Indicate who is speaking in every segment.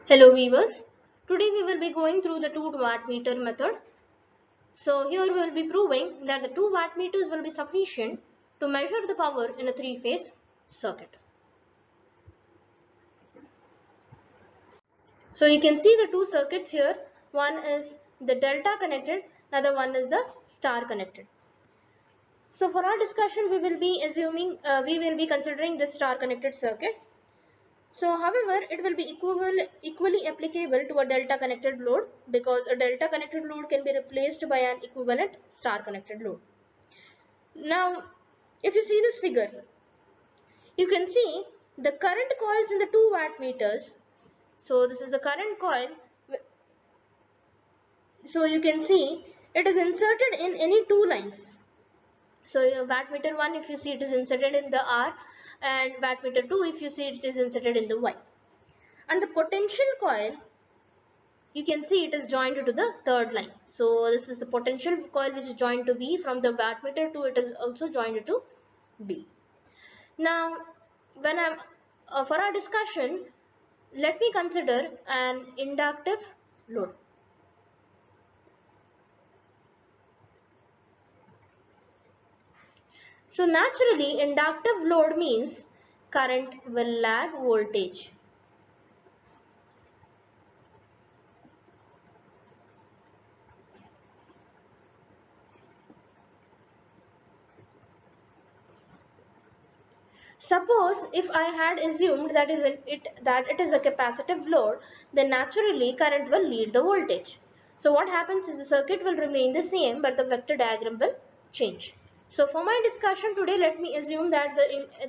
Speaker 1: Hello viewers, today we will be going through the 2 wattmeter method. So here we will be proving that the 2 wattmeters will be sufficient to measure the power in a 3-phase circuit. So you can see the two circuits here, one is the delta connected, another one is the star connected. So for our discussion we will be considering this star connected circuit. So, however, it will be equally applicable to a delta connected load because a delta connected load can be replaced by an equivalent star connected load. Now, if you see this figure, you can see the current coils in the 2 wattmeters. So, this is the current coil. So, you can see it is inserted in any two lines. So, wattmeter 1, if you see, it is inserted in the R, and wattmeter 2, if you see, it is inserted in the Y. And the potential coil, you can see it is joined to the third line. So this is the potential coil which is joined to B. From the wattmeter to it is also joined to B. Now when I'm for our discussion, let me consider an inductive load. So naturally inductive load means current will lag voltage. Suppose if I had assumed that it is a capacitive load, then naturally current will lead the voltage. So what happens is the circuit will remain the same, but the vector diagram will change. So for my discussion today, let me assume that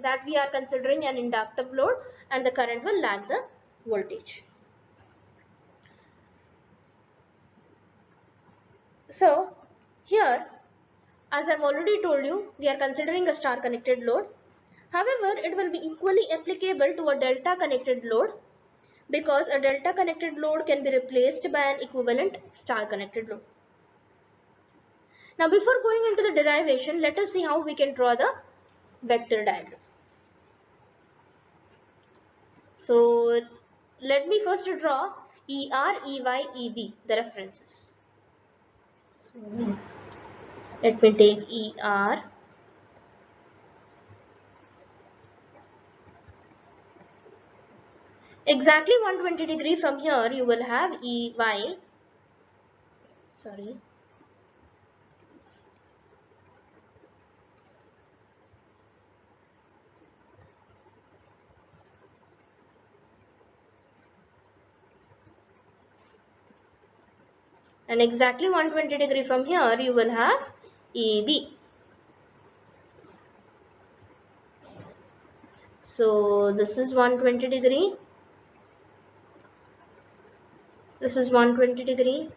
Speaker 1: that we are considering an inductive load and the current will lag the voltage. So here, as I've already told you, we are considering a star connected load. However, it will be equally applicable to a delta connected load because a delta connected load can be replaced by an equivalent star connected load. Now before going into the derivation, let us see how we can draw the vector diagram. So let me first draw ER, EY, EB, the references. So let me take ER. Exactly 120 degree from here you will have EY. Sorry. And exactly 120 degree from here you will have EB. So this is 120 degree. This is 120 degree.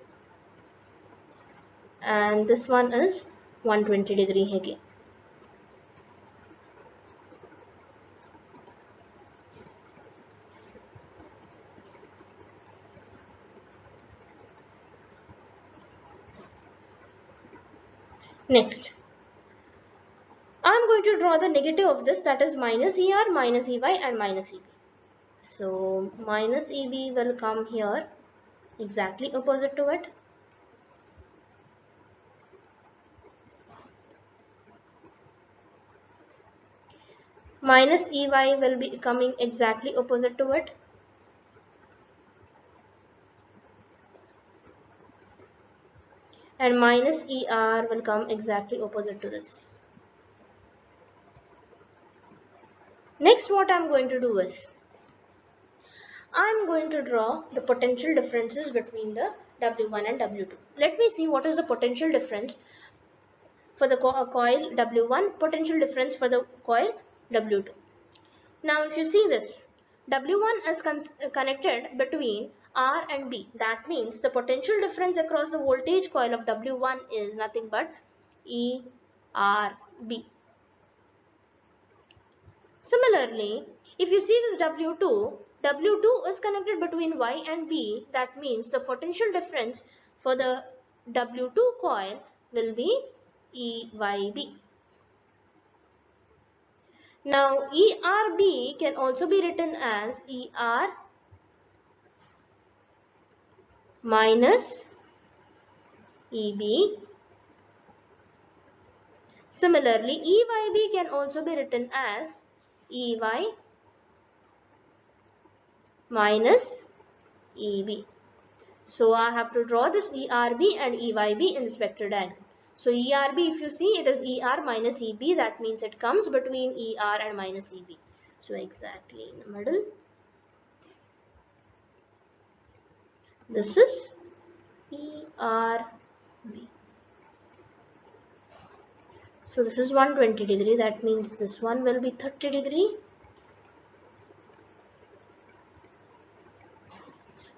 Speaker 1: And this one is 120 degree again. Next, I'm going to draw the negative of this, that is minus ER, minus EY and minus EB. So minus EB will come here exactly opposite to it. Minus EY will be coming exactly opposite to it. And minus ER will come exactly opposite to this. Next, what I'm going to do is, I'm going to draw the potential differences between the W1 and W2. Let me see what is the potential difference for the coil W1, potential difference for the coil W2. Now if you see this, W1 is connected between R and B. That means the potential difference across the voltage coil of W1 is nothing but ERB. Similarly, if you see this W2 is connected between Y and B. That means the potential difference for the W2 coil will be EYB. Now ERB can also be written as ER minus EB. Similarly, EYB can also be written as EY minus EB. So I have to draw this ERB and EYB in this vector diagram. So ERB, if you see, it is ER minus EB. That means it comes between ER and minus EB. So exactly in the middle. This is ERB. So this is 120 degree. That means this one will be 30 degree.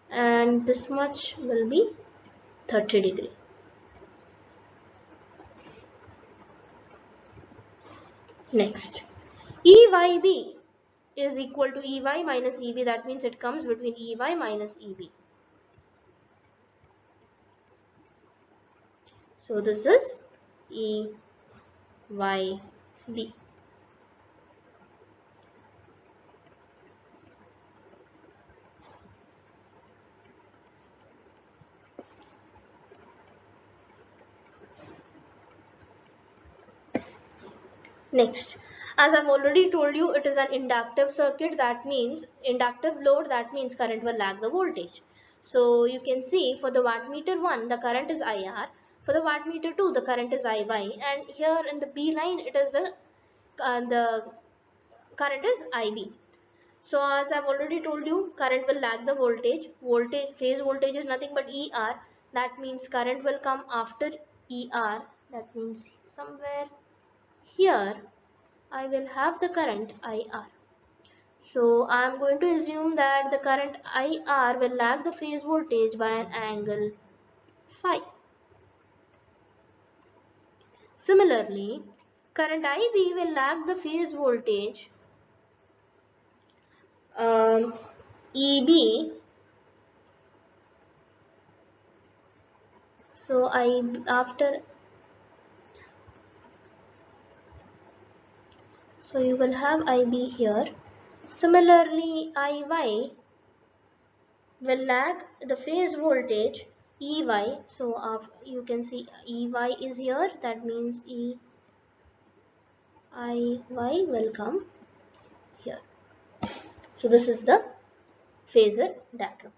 Speaker 1: And this much will be 30 degree. Next, EYB is equal to EY minus EB. That means it comes between EY minus EB. So this is EYB. Next, as I've already told you, it is an inductive circuit. That means inductive load, that means current will lag the voltage. So you can see for the wattmeter 1, the current is IR. For the wattmeter 2, the current is IY. And here in the B line, it is the current is IB. So as I've already told you, current will lag the voltage. Phase voltage is nothing but ER. That means current will come after ER. That means somewhere here I will have the current IR. So I am going to assume that the current IR will lag the phase voltage by an angle phi. Similarly, current IB will lag the phase voltage EB. So so you will have IB here. Similarly, IY will lag the phase voltage EY. So you can see EY is here. That means EIY will come here. So this is the phasor diagram.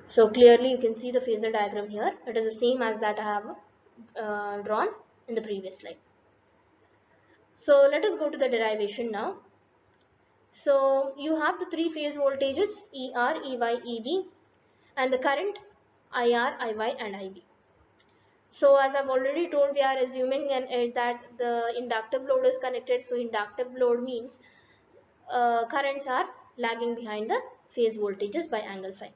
Speaker 1: So clearly you can see the phasor diagram here. It is the same as that I have drawn in the previous slide. So let us go to the derivation now. So you have the three phase voltages ER, EY, EB, and the current IR, IY and IB. So as I've already told, we are assuming that the inductive load is connected. So inductive load means currents are lagging behind the phase voltages by angle phi.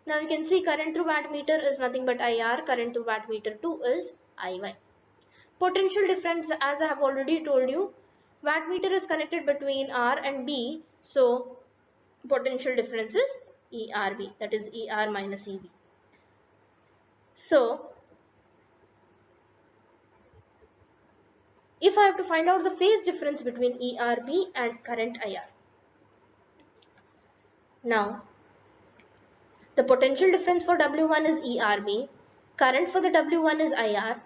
Speaker 1: Now you can see current through wattmeter is nothing but IR, current through wattmeter 2 is IY. Potential difference, as I have already told you, wattmeter is connected between R and B, so potential difference is ERB, that is ER minus EB. So if I have to find out the phase difference between ERB and current IR, now the potential difference for W1 is ERB, current for the W1 is IR.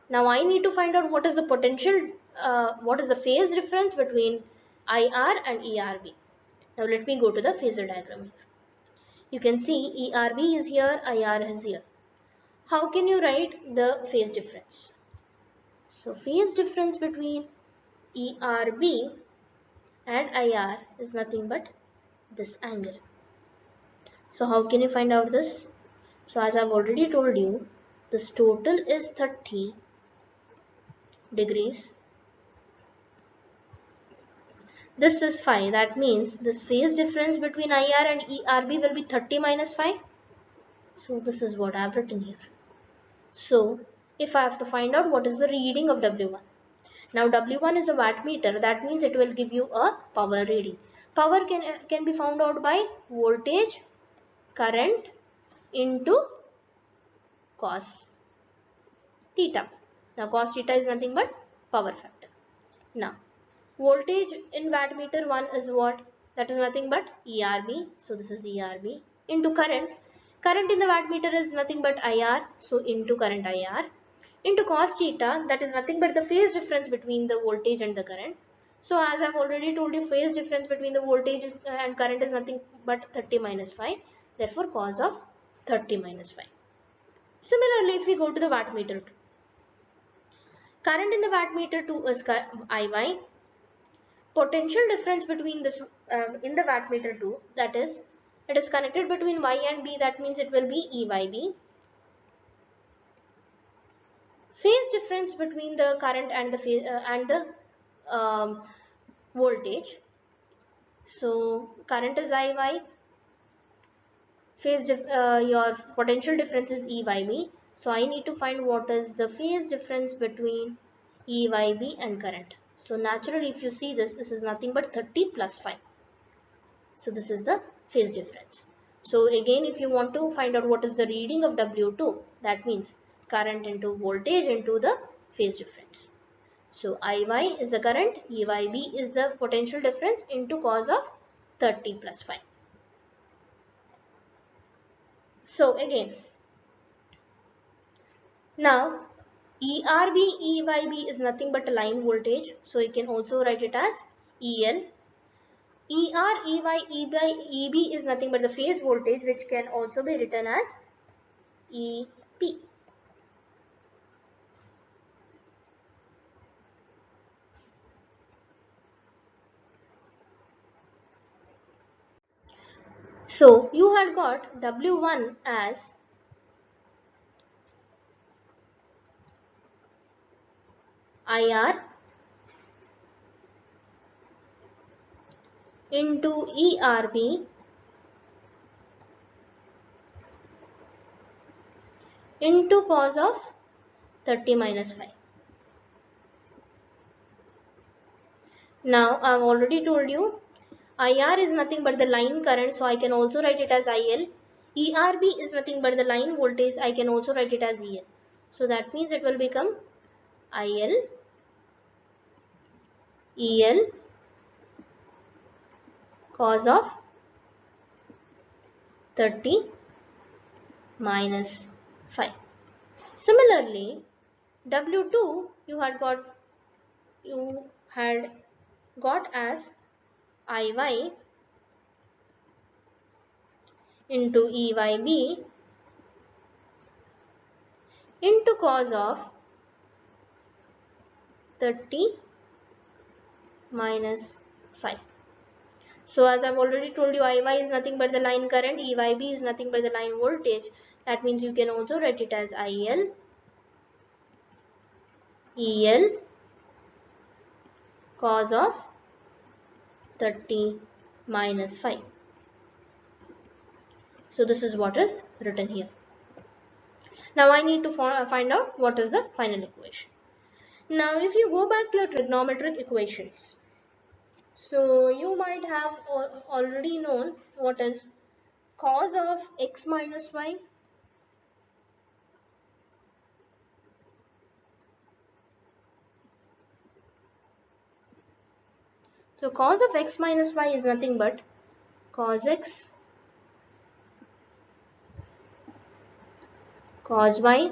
Speaker 1: Now I need to find out what is the potential, what is the phase difference between IR and ERB. Now let me go to the phasor diagram. You can see ERB is here, IR is here. How can you write the phase difference? So phase difference between ERB and IR is nothing but this angle. So how can you find out this? So as I've already told you, this total is 30 degrees. This is phi. That means this phase difference between IR and ERB will be 30 minus phi. So this is what I have written here. So if I have to find out what is the reading of W1. Now W1 is a wattmeter. That means it will give you a power reading. Power can be found out by voltage, current into cos theta. Now cos theta is nothing but power factor. Now voltage in wattmeter 1 is what? that is nothing but ERB, so this is ERB, into current. Current in the wattmeter is nothing but IR, so into current IR, into cos theta, that is nothing but the phase difference between the voltage and the current. So as I've already told you, phase difference between the voltage and current is nothing but 30 minus 5, therefore cos of 30 minus 5. Similarly, if we go to the wattmeter 2, current in the wattmeter 2 is IY, potential difference between this in the wattmeter 2, that is, it is connected between Y and B, that means it will be EYB. Phase difference between the current and the voltage. So current is IY, your potential difference is EYB. So I need to find what is the phase difference between EYB and current. So naturally, if you see this, this is nothing but 30 plus 5. So this is the phase difference. So again, if you want to find out what is the reading of W2, that means current into voltage into the phase difference. So IY is the current, EYB is the potential difference into cos of 30 plus 5. So again, now ERB, EYB is nothing but a line voltage. So you can also write it as EL. ER, EY, EB is nothing but the phase voltage, which can also be written as EP. So you had got W1 as IR into ERB into cos of 30 minus 5. Now I've already told you IR is nothing but the line current, so I can also write it as IL. ERB is nothing but the line voltage, I can also write it as EL. So that means it will become IL, EL, cos of 30 minus 5. Similarly, W2 you had got as IY into EYB into cos of 30 minus 5. So as I've already told you, IY is nothing but the line current, EYB is nothing but the line voltage. That means you can also write it as IL, EL, cos of 30 minus 5. So this is what is written here. Now I need to find out what is the final equation. Now if you go back to your trigonometric equations, so you might have already known what is cos of x minus y. So cos of x minus y is nothing but cos x cos y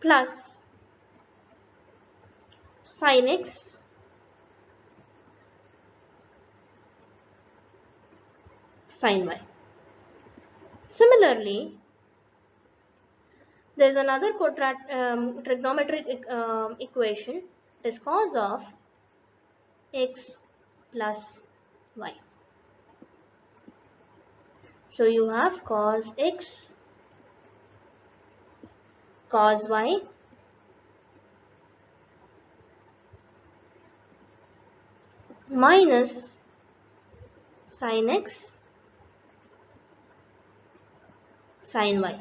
Speaker 1: plus sin x sin y. Similarly, there is another trigonometric equation, it is cos of x plus y. So you have cos x cos y minus sin x sin y.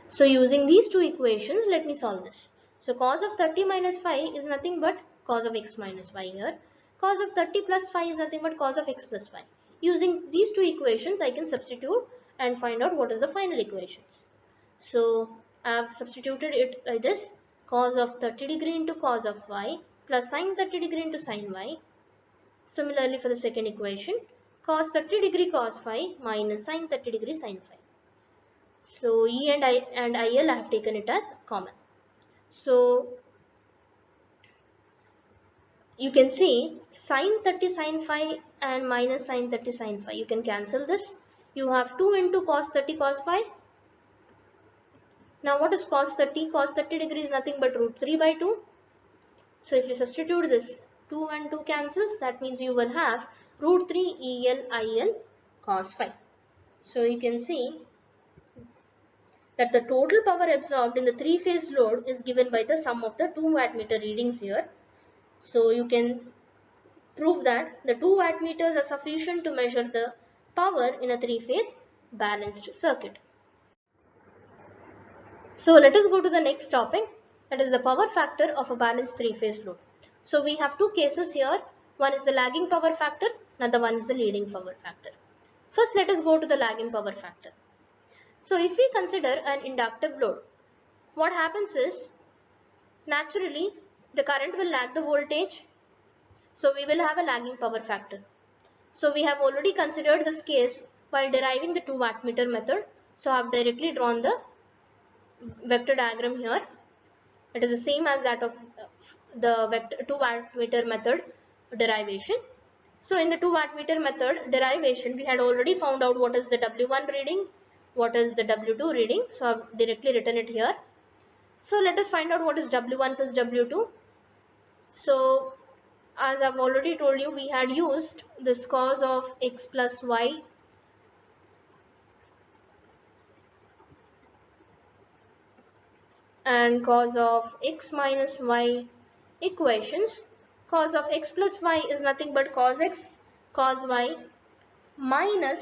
Speaker 1: So using these two equations, let me solve this. So cos of 30 minus 5 is nothing but cos of x minus y here. Cos of 30 plus 5 is nothing but cos of x plus y. Using these two equations, I can substitute and find out what is the final equations. So I have substituted it like this. cos of 30 degree into cos of y plus sin 30 degree into sin y. Similarly for the second equation, cos 30 degree cos phi minus sin 30 degree sin phi. So E and IL I have taken it as common. So you can see sin 30 sin phi and minus sin 30 sin phi. You can cancel this. You have 2 into cos 30 cos phi. Now what is cos 30? Cos 30 degree is nothing but root 3 by 2. So if you substitute this, 2 and 2 cancels. That means you will have root 3 EL cos phi. So you can see that the total power absorbed in the three-phase load is given by the sum of the 2 wattmeter readings here. So you can prove that the 2 wattmeters are sufficient to measure the power in a three-phase balanced circuit. So let us go to the next topic, that is the power factor of a balanced three-phase load. So we have two cases here. One is the lagging power factor, another one is the leading power factor. First let us go to the lagging power factor. So if we consider an inductive load, what happens is naturally the current will lag the voltage. So we will have a lagging power factor. So we have already considered this case while deriving the 2 wattmeter method. So I have directly drawn the vector diagram here. It is the same as that of the 2 wattmeter method derivation. So in the 2 wattmeter method derivation, we had already found out what is the W1 reading, what is the W2 reading. So I have directly written it here. So let us find out what is W1 plus W2. So as I've already told you, we had used this cos of x plus y and cos of x minus y equations. Cos of x plus y is nothing but cos x cos y minus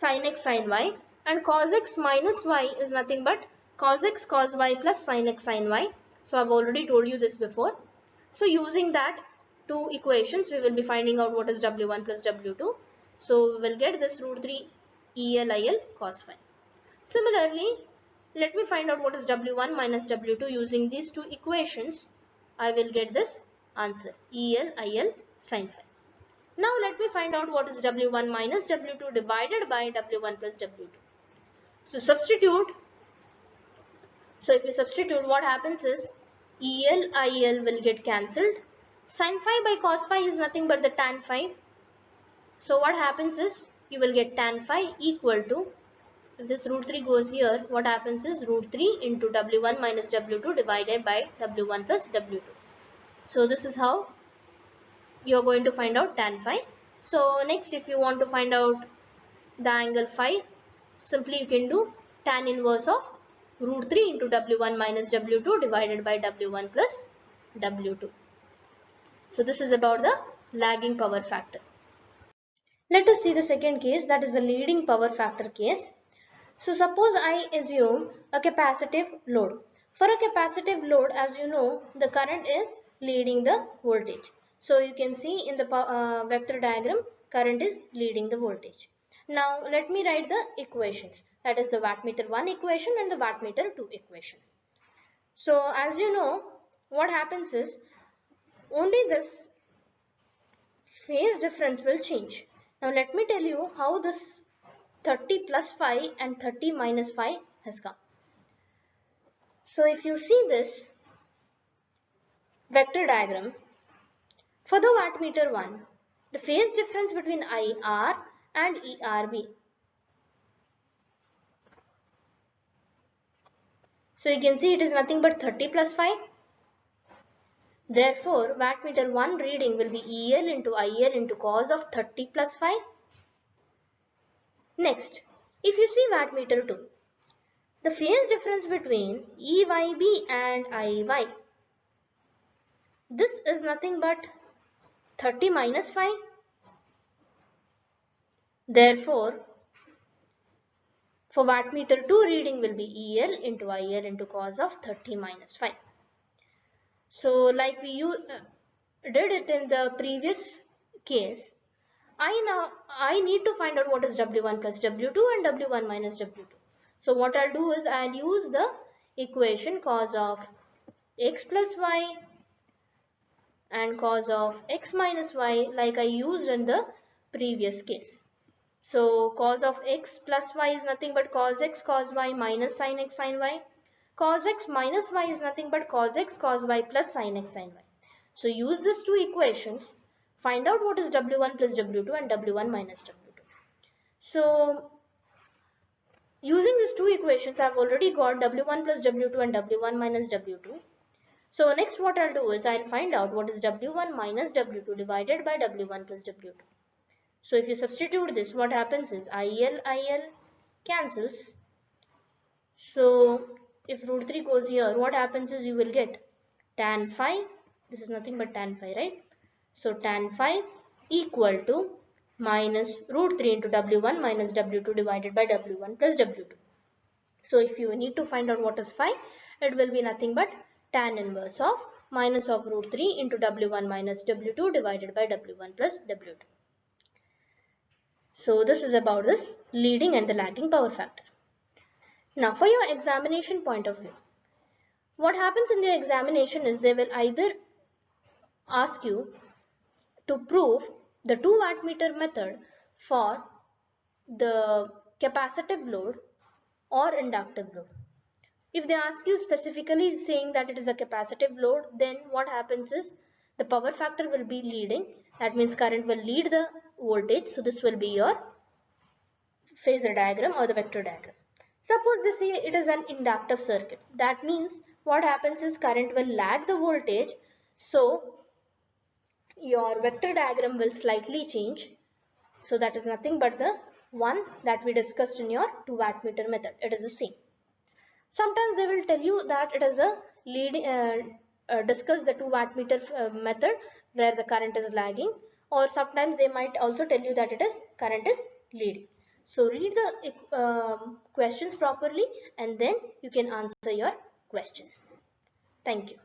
Speaker 1: sin x sin y, and cos x minus y is nothing but cos x cos y plus sin x sin y. So I've already told you this before. So using that two equations, we will be finding out what is W1 plus W2. So we will get this root 3 EL cos phi. Similarly, let me find out what is W1 minus W2 using these two equations. I will get this answer EL sin phi. Now let me find out what is W1 minus W2 divided by W1 plus W2. So substitute. So if you substitute, what happens is IL will get cancelled. Sin phi by cos phi is nothing but the tan phi. So what happens is you will get tan phi equal to, if this root 3 goes here, what happens is root 3 into W1 minus W2 divided by W1 plus W2. So this is how you are going to find out tan phi. So next, if you want to find out the angle phi, simply you can do tan inverse of root 3 into W1 minus W2 divided by W1 plus W2. So this is about the lagging power factor. Let us see the second case, that is the leading power factor case. So suppose I assume a capacitive load. For a capacitive load, as you know, the current is leading the voltage. So you can see in the vector diagram, current is leading the voltage. Now let me write the equations. That is the wattmeter 1 equation and the wattmeter 2 equation. So as you know, what happens is only this phase difference will change. Now let me tell you how this 30 plus phi and 30 minus phi has come. So if you see this vector diagram, for the wattmeter 1, the phase difference between IR and ERB. So you can see it is nothing but 30 plus phi. Therefore, wattmeter 1 reading will be EL into IL into cos of 30 plus phi. Next, if you see wattmeter 2, the phase difference between EYB and IY, this is nothing but 30 minus phi. Therefore, for wattmeter 2 reading will be EL into IL into cos of 30 minus phi. So like we did it in the previous case, I need to find out what is W1 plus W2 and W1 minus W2. So what I'll do is I'll use the equation cos of x plus y and cos of x minus y like I used in the previous case. So cos of x plus y is nothing but cos x cos y minus sin x sin y. Cos x minus y is nothing but cos x cos y plus sin x sin y. So use these two equations, find out what is w1 plus w2 and w1 minus w2. So using these two equations, I have already got w1 plus w2 and w1 minus w2. So next what I'll do is I'll find out what is w1 minus w2 divided by w1 plus w2. So if you substitute this, what happens is IL cancels. So if root 3 goes here, what happens is you will get tan phi. This is nothing but tan phi, right? So tan phi equal to minus root 3 into w1 minus w2 divided by w1 plus w2. So if you need to find out what is phi, it will be nothing but tan inverse of minus of root 3 into w1 minus w2 divided by w1 plus w2. So this is about this leading and the lagging power factor. Now for your examination point of view, what happens in the examination is they will either ask you to prove the 2 wattmeter method for the capacitive load or inductive load. If they ask you specifically saying that it is a capacitive load, then what happens is the power factor will be leading. That means current will lead the voltage. So this will be your phasor diagram or the vector diagram. Suppose they say it is an inductive circuit. That means what happens is current will lag the voltage. So your vector diagram will slightly change. So that is nothing but the one that we discussed in your 2 wattmeter method. It is the same. Sometimes they will tell you that it is a discuss the 2 wattmeter method where the current is lagging, or sometimes they might also tell you that it is current is leading. So read the questions properly and then you can answer your question. Thank you.